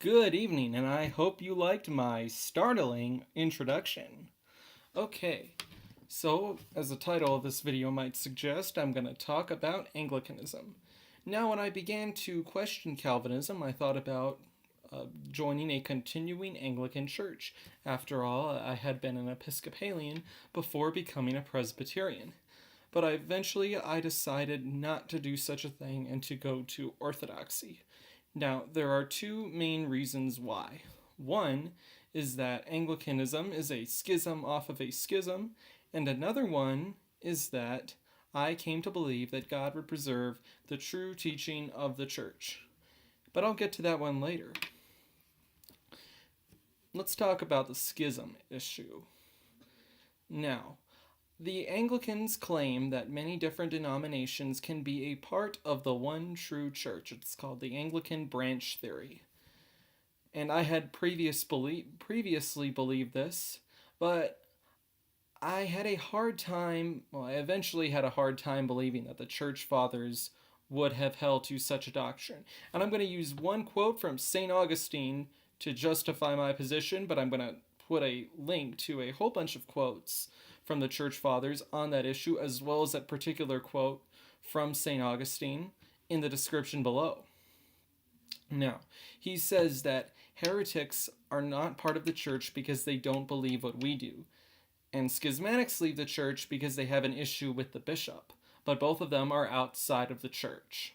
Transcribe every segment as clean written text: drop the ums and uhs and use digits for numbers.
Good evening, and I hope you liked my startling introduction. Okay, so as the title of this video might suggest, I'm going to talk about Anglicanism. Now, when I began to question Calvinism, I thought about joining a continuing Anglican church. After all, I had been an Episcopalian before becoming a Presbyterian. But I decided not to do such a thing and to go to Orthodoxy. Now, there are two main reasons why. One is that Anglicanism is a schism off of a schism, and another one is that I came to believe that God would preserve the true teaching of the church. But I'll get to that one later. Let's talk about the schism issue. Now, the Anglicans claim that many different denominations can be a part of the one true church. It's called the Anglican branch theory. And I had previously believed this, but I eventually had a hard time believing that the church fathers would have held to such a doctrine. And I'm going to use one quote from St. Augustine to justify my position, but I'm going to put a link to a whole bunch of quotes from the church fathers on that issue, as well as that particular quote from St. Augustine in the description below. Now, he says that heretics are not part of the church because they don't believe what we do, and schismatics leave the church because they have an issue with the bishop, but both of them are outside of the church.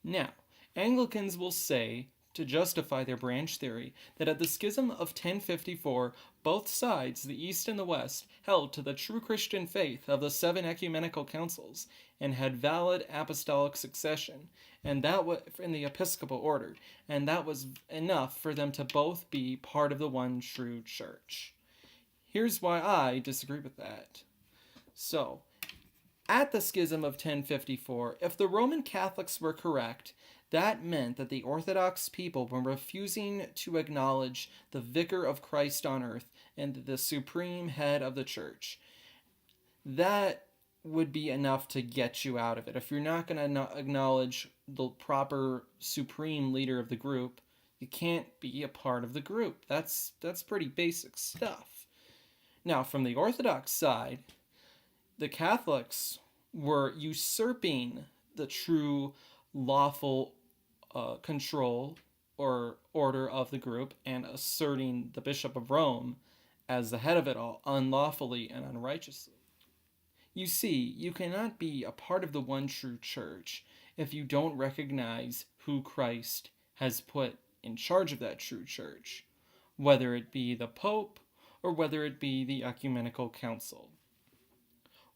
Now, Anglicans will say, to justify their branch theory, that at the schism of 1054, both sides, the East and the West, held to the true Christian faith of the 7 ecumenical councils, and had valid apostolic succession, and that was in the episcopal order, and that was enough for them to both be part of the one true church. Here's why I disagree with that. So, at the schism of 1054, if the Roman Catholics were correct, that meant that the Orthodox people were refusing to acknowledge the vicar of Christ on earth and the supreme head of the church. That would be enough to get you out of it. If you're not going to acknowledge the proper supreme leader of the group, you can't be a part of the group. That's pretty basic stuff. Now, from the Orthodox side, the Catholics were usurping the true lawful control or order of the group and asserting the Bishop of Rome as the head of it all unlawfully and unrighteously. You see, you cannot be a part of the one true church if you don't recognize who Christ has put in charge of that true church, whether it be the Pope or whether it be the Ecumenical Council.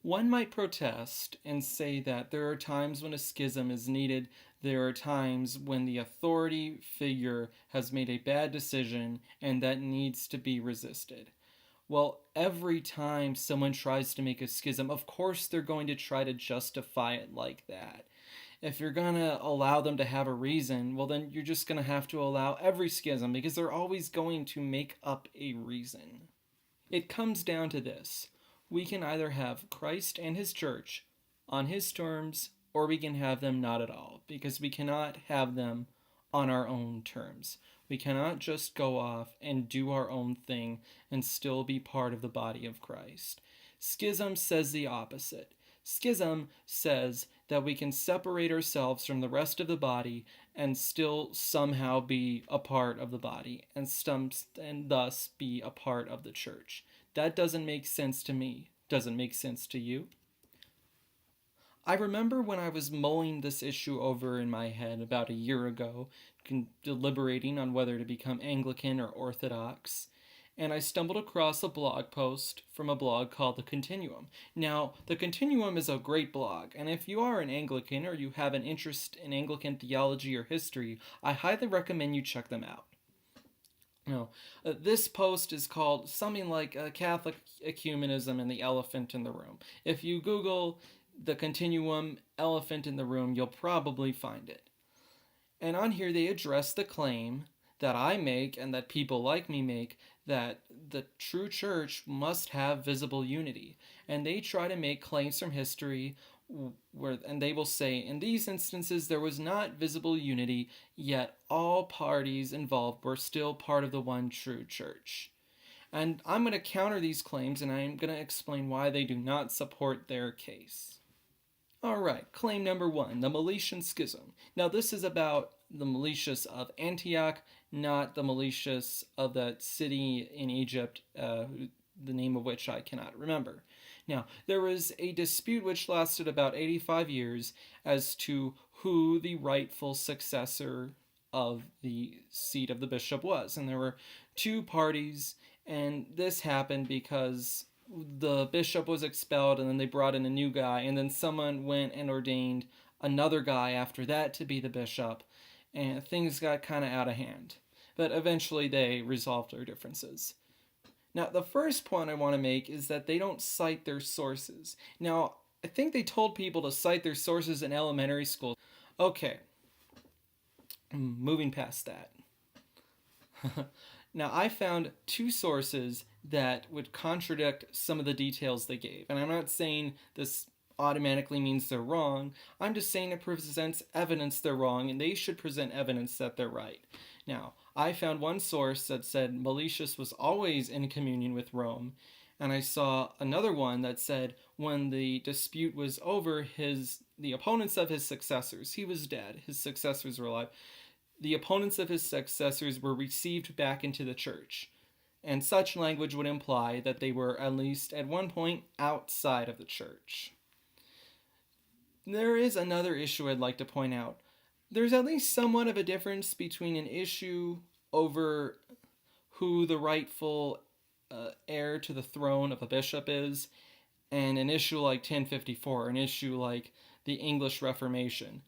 One might protest and say that there are times when a schism is needed. There are times when the authority figure has made a bad decision and that needs to be resisted. Well, every time someone tries to make a schism, of course they're going to try to justify it like that. If you're going to allow them to have a reason, well then you're just going to have to allow every schism because they're always going to make up a reason. It comes down to this. We can either have Christ and his church on his terms, or we can have them not at all, because we cannot have them on our own terms. We cannot just go off and do our own thing and still be part of the body of Christ. Schism says the opposite. Schism says that we can separate ourselves from the rest of the body and still somehow be a part of the body and thus be a part of the church. That doesn't make sense to me. Doesn't make sense to you? I remember when I was mulling this issue over in my head about a year ago, deliberating on whether to become Anglican or Orthodox, and I stumbled across a blog post from a blog called The Continuum. Now, The Continuum is a great blog, and if you are an Anglican or you have an interest in Anglican theology or history, I highly recommend you check them out. No, this post is called something like Catholic Ecumenism and the Elephant in the Room. If you Google The Continuum Elephant in the Room, you'll probably find it. And on here they address the claim that I make and that people like me make that the true church must have visible unity. And they try to make claims from history and they will say, in these instances there was not visible unity, yet all parties involved were still part of the one true church. And I'm going to counter these claims, and I'm going to explain why they do not support their case. Alright, claim number 1, the Meletian Schism. Now this is about the Meletius of Antioch, not the Meletius of that city in Egypt, the name of which I cannot remember. Now, there was a dispute which lasted about 85 years as to who the rightful successor of the seat of the bishop was. And there were two parties, and this happened because the bishop was expelled, and then they brought in a new guy, and then someone went and ordained another guy after that to be the bishop, and things got kind of out of hand. But eventually they resolved their differences. Now, the first point I want to make is that they don't cite their sources. Now, I think they told people to cite their sources in elementary school. Okay, moving past that. Now, I found two sources that would contradict some of the details they gave. And I'm not saying this automatically means they're wrong. I'm just saying it presents evidence they're wrong, and they should present evidence that they're right. Now, I found one source that said Meletius was always in communion with Rome, and I saw another one that said when the dispute was over, the opponents of his successors, he was dead, his successors were alive, the opponents of his successors were received back into the church. And such language would imply that they were, at least at one point, outside of the church. There is another issue I'd like to point out. There's at least somewhat of a difference between an issue over who the rightful heir to the throne of a bishop is, and an issue like 1054, an issue like the English Reformation.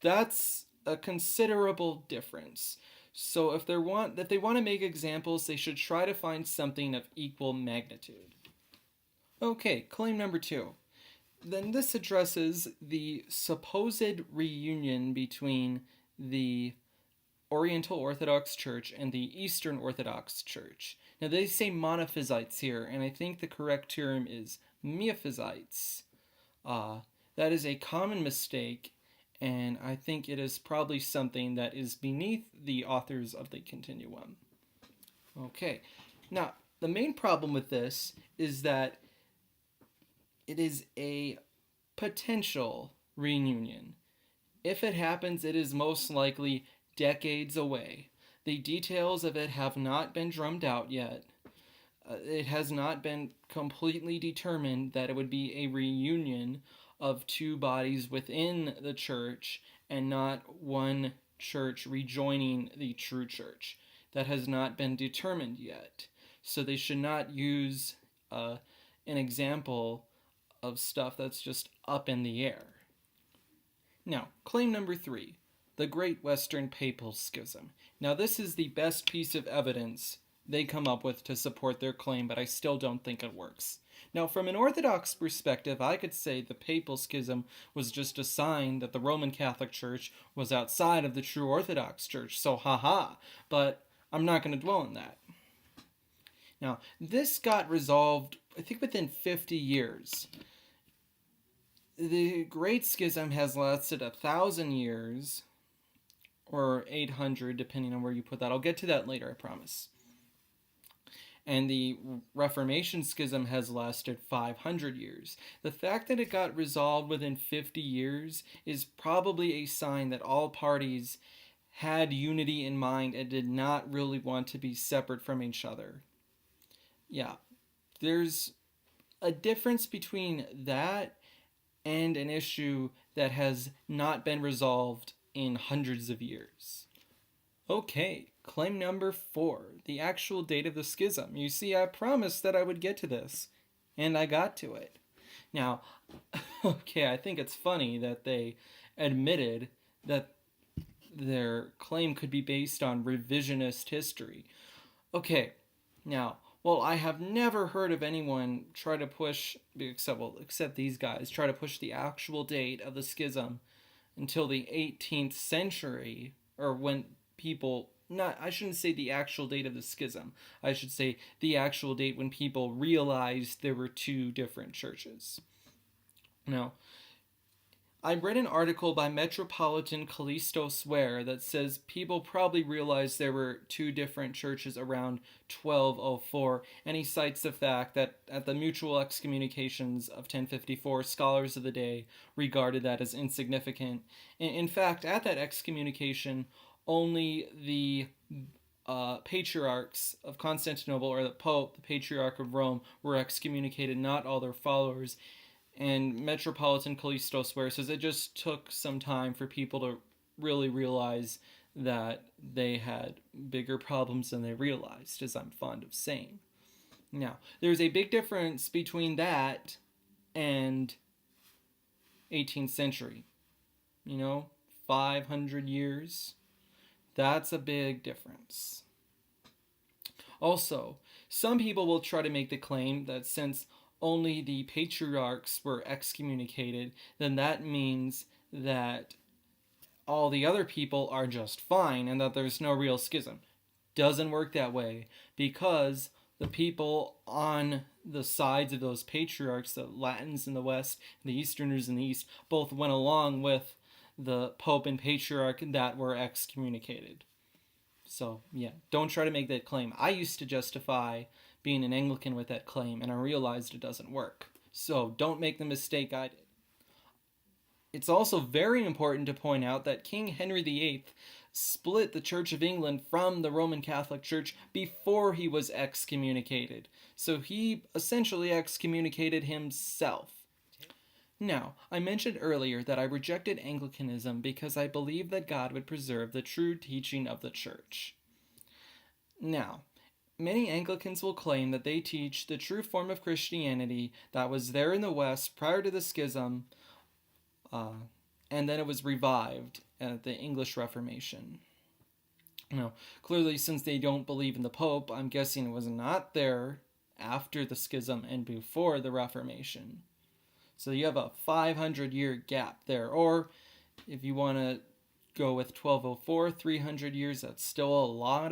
That's a considerable difference. So if they want to make examples, they should try to find something of equal magnitude. Okay, claim number 2. Then this addresses the supposed reunion between the Oriental Orthodox Church and the Eastern Orthodox Church. Now they say monophysites here, and I think the correct term is miaphysites. That is a common mistake, and I think it is probably something that is beneath the authors of the Continuum. Okay, now the main problem with this is that it is a potential reunion. If it happens, it is most likely decades away. The details of it have not been drummed out yet. It has not been completely determined that it would be a reunion of two bodies within the church and not one church rejoining the true church. That has not been determined yet. So they should not use an example of stuff that's just up in the air. Now, claim number 3, the Great Western Papal Schism. Now, this is the best piece of evidence they come up with to support their claim, but I still don't think it works. Now, from an Orthodox perspective, I could say the Papal Schism was just a sign that the Roman Catholic Church was outside of the true Orthodox Church, so haha, but I'm not going to dwell on that. Now, this got resolved, I think, within 50 years. The Great Schism has lasted 1,000 years, or 800, depending on where you put that. I'll get to that later, I promise. And the Reformation Schism has lasted 500 years. The fact that it got resolved within 50 years is probably a sign that all parties had unity in mind and did not really want to be separate from each other. Yeah, there's a difference between that and an issue that has not been resolved in hundreds of years. Okay, claim number 4, the actual date of the schism. You see, I promised that I would get to this, and I got to it. Now, okay, I think it's funny that they admitted that their claim could be based on revisionist history. Okay, now, well, I have never heard of anyone try to push, except these guys, try to push the actual date of the schism until the 18th century, or when people, I shouldn't say the actual date of the schism, I should say the actual date when people realized there were two different churches. Now, I read an article by Metropolitan Callisto Swear that says people probably realized there were two different churches around 1204, and he cites the fact that at the mutual excommunications of 1054, scholars of the day regarded that as insignificant. In fact, at that excommunication, only the patriarchs of Constantinople, or the Pope, the Patriarch of Rome, were excommunicated, not all their followers. And Metropolitan Callisto Swear says it just took some time for people to really realize that they had bigger problems than they realized, as I'm fond of saying. Now, there's a big difference between that and 18th century. 500 years. That's a big difference. Also, some people will try to make the claim that since only the patriarchs were excommunicated, then that means that all the other people are just fine and that there's no real schism. Doesn't work that way, because the people on the sides of those patriarchs, the Latins in the West, the Easterners in the East, both went along with the Pope and Patriarch that were excommunicated. So, yeah, don't try to make that claim. I used to justify being an Anglican with that claim, and I realized it doesn't work. So, don't make the mistake I did. It's also very important to point out that King Henry VIII split the Church of England from the Roman Catholic Church before he was excommunicated. So he essentially excommunicated himself. Now, I mentioned earlier that I rejected Anglicanism because I believed that God would preserve the true teaching of the Church. Now, many Anglicans will claim that they teach the true form of Christianity that was there in the West prior to the schism, and then it was revived at the English Reformation. Now, clearly, since they don't believe in the Pope, I'm guessing it was not there after the schism and before the Reformation. So you have a 500-year gap there. Or if you want to go with 1204, 300 years, that's still a lot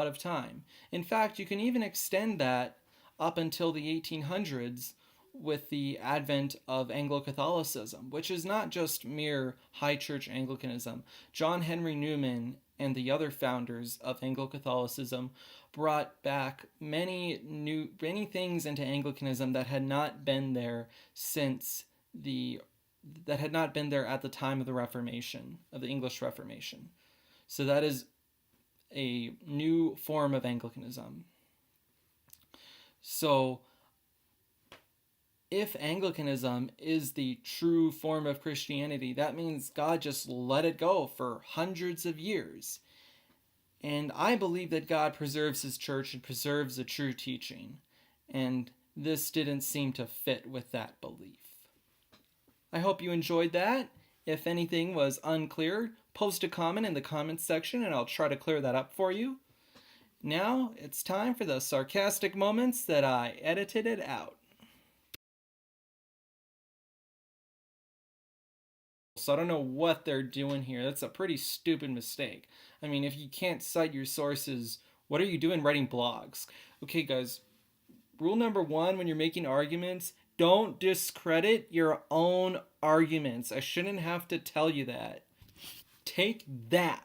of time. In fact, you can even extend that up until the 1800s with the advent of Anglo-Catholicism, which is not just mere high church Anglicanism. John Henry Newman and the other founders of Anglo-Catholicism brought back many things into Anglicanism that had not been there at the time of the Reformation, of the English Reformation. So that is a new form of Anglicanism. So if Anglicanism is the true form of Christianity, that means God just let it go for hundreds of years. And I believe that God preserves his church and preserves the true teaching. And this didn't seem to fit with that belief. I hope you enjoyed that. If anything was unclear, post a comment in the comments section and I'll try to clear that up for you. Now it's time for the sarcastic moments that I edited it out. So I don't know what they're doing here. That's a pretty stupid mistake. I mean, if you can't cite your sources, what are you doing writing blogs? Okay, guys, rule number 1 when you're making arguments, don't discredit your own arguments. I shouldn't have to tell you that. Take that.